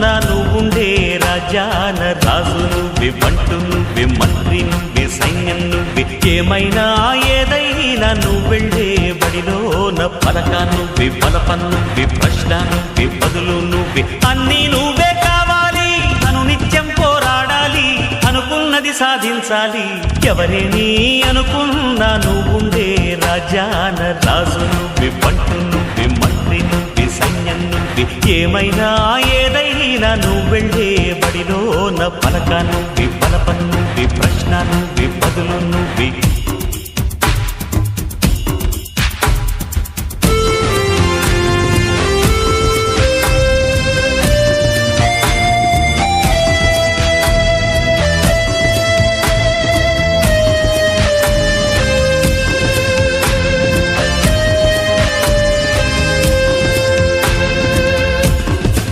అనుకున్నా నువ్వుండే రాజాన రాజు నువ్వే, బంటు నువ్వే, మంత్రి నువ్వే, సైన్యం నువ్వే, ఏమైనా ఏదైనా నువ్వు వెళ్ళే బడిలోన పలక నువ్వే, బలపం నువ్వే, ప్రశ్న నువ్వే, బదులు నువ్వే, అన్నీ నువ్వే కావాలి. అను నిత్యం పోరాడాలి, అనుకున్నది సాధించాలి. ఎవరేని అనుకున్నా నువ్వుండే రాజాన రాజు నువ్వే, బంటు నువ్వే, మంత్రి నువ్వే, సైన్యం నువ్వే, ఏమైనా ఏదైనా నువ్వు వెళ్ళే బడిలోన పలక నువ్వే, బలపం నువ్వే, ప్రశ్న నువ్వే, బదులు నువ్వే.